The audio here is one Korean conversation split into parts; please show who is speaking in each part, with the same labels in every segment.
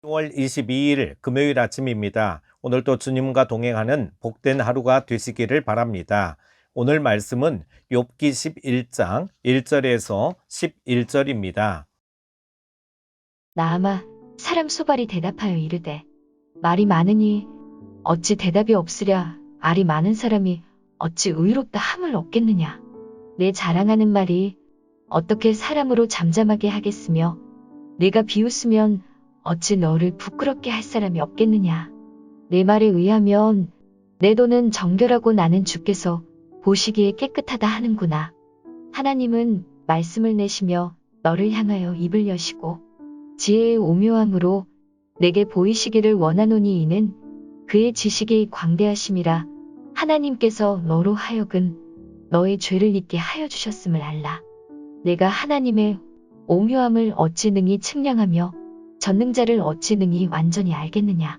Speaker 1: 10월 22일 금요일 아침입니다. 오늘도 주님과 동행하는 복된 하루가 되시기를 바랍니다. 오늘 말씀은 욥기 11장 1절에서 11절입니다.
Speaker 2: 나아마 사람 소발이 대답하여 이르되 말이 많으니 어찌 대답이 없으랴. 알이 많은 사람이 어찌 의롭다 함을 얻겠느냐. 내 자랑하는 말이 어떻게 사람으로 잠잠하게 하겠으며 내가 비웃으면 어찌 너를 부끄럽게 할 사람이 없겠느냐. 내 말에 의하면 내 돈은 정결하고 나는 주께서 보시기에 깨끗하다 하는구나. 하나님은 말씀을 내시며 너를 향하여 입을 여시고 지혜의 오묘함으로 내게 보이시기를 원하노니 이는 그의 지식이 광대하심이라. 하나님께서 너로 하여금 너의 죄를 잊게 하여 주셨음을 알라. 내가 하나님의 오묘함을 어찌 능히 측량하며 전능자를 어찌 능히 완전히 알겠느냐.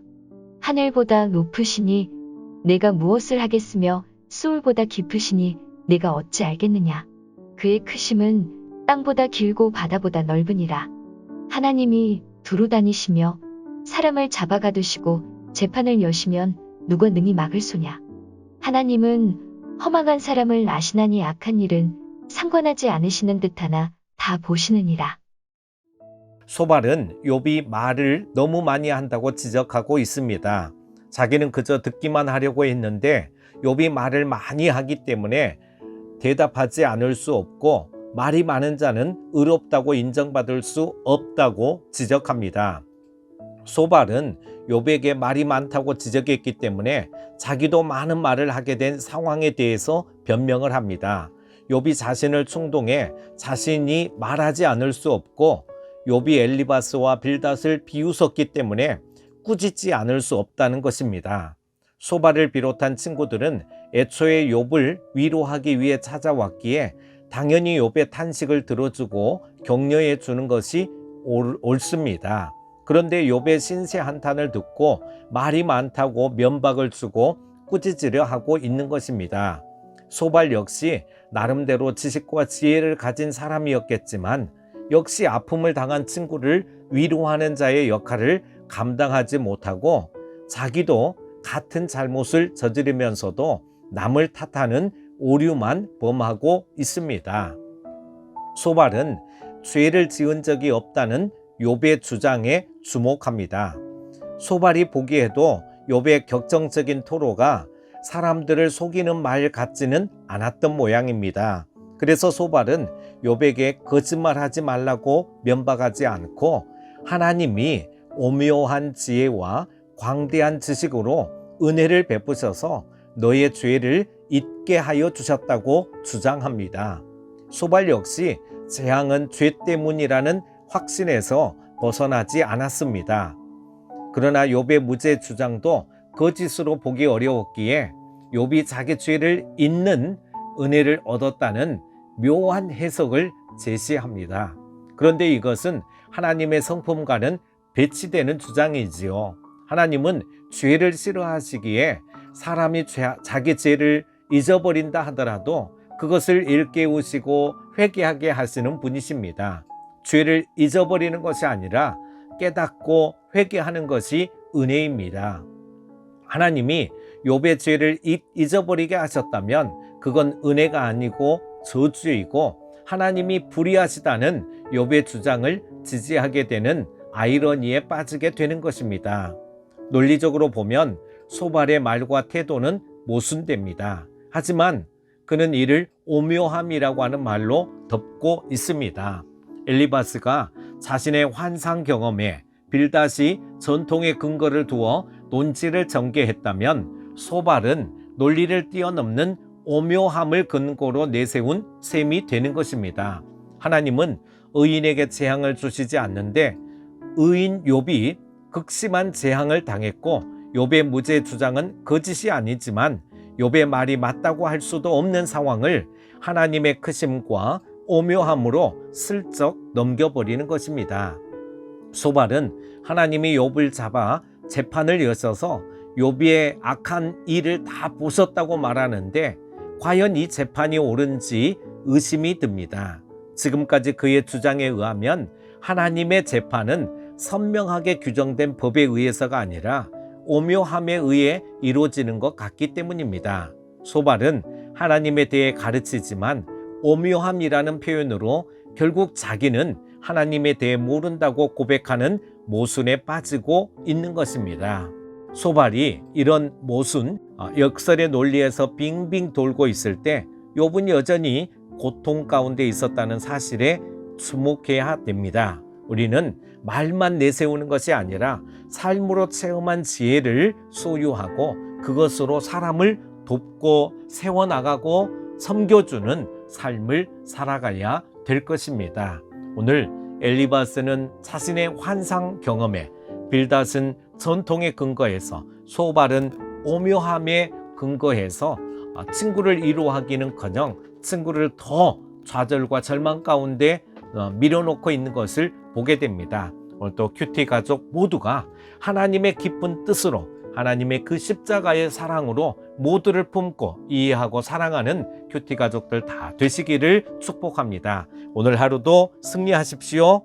Speaker 2: 하늘보다 높으시니 내가 무엇을 하겠으며 수울보다 깊으시니 내가 어찌 알겠느냐. 그의 크심은 땅보다 길고 바다보다 넓으니라. 하나님이 두루 다니시며 사람을 잡아가두시고 재판을 여시면 누가 능히 막을 소냐. 하나님은 허망한 사람을 아시나니 악한 일은 상관하지 않으시는 듯하나 다 보시느니라.
Speaker 1: 소발은 욥이 말을 너무 많이 한다고 지적하고 있습니다. 자기는 그저 듣기만 하려고 했는데 욥이 말을 많이 하기 때문에 대답하지 않을 수 없고 말이 많은 자는 의롭다고 인정받을 수 없다고 지적합니다. 소발은 욥에게 말이 많다고 지적했기 때문에 자기도 많은 말을 하게 된 상황에 대해서 변명을 합니다. 욥이 자신을 충동해 자신이 말하지 않을 수 없고 욥이 엘리바스와 빌닷을 비웃었기 때문에 꾸짖지 않을 수 없다는 것입니다. 소발을 비롯한 친구들은 애초에 욥을 위로하기 위해 찾아왔기에 당연히 욥의 탄식을 들어주고 격려해 주는 것이 옳습니다. 그런데 욥의 신세 한탄을 듣고 말이 많다고 면박을 주고 꾸짖으려 하고 있는 것입니다. 소발 역시 나름대로 지식과 지혜를 가진 사람이었겠지만 역시 아픔을 당한 친구를 위로하는 자의 역할을 감당하지 못하고 자기도 같은 잘못을 저지르면서도 남을 탓하는 오류만 범하고 있습니다. 소발은 죄를 지은 적이 없다는 욥의 주장에 주목합니다. 소발이 보기에도 욥의 격정적인 토로가 사람들을 속이는 말 같지는 않았던 모양입니다. 그래서 소발은 욥에게 거짓말하지 말라고 면박하지 않고 하나님이 오묘한 지혜와 광대한 지식으로 은혜를 베푸셔서 너의 죄를 잊게 하여 주셨다고 주장합니다. 소발 역시 재앙은 죄 때문이라는 확신에서 벗어나지 않았습니다. 그러나 욥의 무죄 주장도 거짓으로 보기 어려웠기에 욥이 자기 죄를 잊는 은혜를 얻었다는 묘한 해석을 제시합니다. 그런데 이것은 하나님의 성품과는 배치되는 주장이지요. 하나님은 죄를 싫어하시기에 사람이 자기 죄를 잊어버린다 하더라도 그것을 일깨우시고 회개하게 하시는 분이십니다. 죄를 잊어버리는 것이 아니라 깨닫고 회개하는 것이 은혜입니다. 하나님이 욥의 죄를 잊어버리게 하셨다면 그건 은혜가 아니고 저주이고 하나님이 불의하시다는 욥의 주장을 지지하게 되는 아이러니에 빠지게 되는 것입니다. 논리적으로 보면 소발의 말과 태도는 모순됩니다. 하지만 그는 이를 오묘함이라고 하는 말로 덮고 있습니다. 엘리바스가 자신의 환상 경험에 빌닷이 전통의 근거를 두어 논지를 전개했다면 소발은 논리를 뛰어넘는 오묘함을 근거로 내세운 셈이 되는 것입니다. 하나님은 의인에게 재앙을 주시지 않는데 의인 욥이 극심한 재앙을 당했고 욥의 무죄 주장은 거짓이 아니지만 욥의 말이 맞다고 할 수도 없는 상황을 하나님의 크심과 오묘함으로 슬쩍 넘겨버리는 것입니다. 소발은 하나님이 욥을 잡아 재판을 여셔서 욥의 악한 일을 다 보셨다고 말하는데 과연 이 재판이 옳은지 의심이 듭니다. 지금까지 그의 주장에 의하면 하나님의 재판은 선명하게 규정된 법에 의해서가 아니라 오묘함에 의해 이루어지는 것 같기 때문입니다. 소발은 하나님에 대해 가르치지만 오묘함이라는 표현으로 결국 자기는 하나님에 대해 모른다고 고백하는 모순에 빠지고 있는 것입니다. 소발이 이런 모순, 역설의 논리에서 빙빙 돌고 있을 때 욥은 여전히 고통 가운데 있었다는 사실에 주목해야 됩니다. 우리는 말만 내세우는 것이 아니라 삶으로 체험한 지혜를 소유하고 그것으로 사람을 돕고 세워나가고 섬겨주는 삶을 살아가야 될 것입니다. 오늘 엘리바스는 자신의 환상 경험에, 빌닷은 전통에 근거해서, 소발은 오묘함에 근거해서 친구를 이루어하기는커녕 친구를 더 좌절과 절망 가운데 밀어놓고 있는 것을 보게 됩니다. 오늘 또 큐티 가족 모두가 하나님의 깊은 뜻으로, 하나님의 그 십자가의 사랑으로 모두를 품고 이해하고 사랑하는 큐티 가족들 다 되시기를 축복합니다. 오늘 하루도 승리하십시오.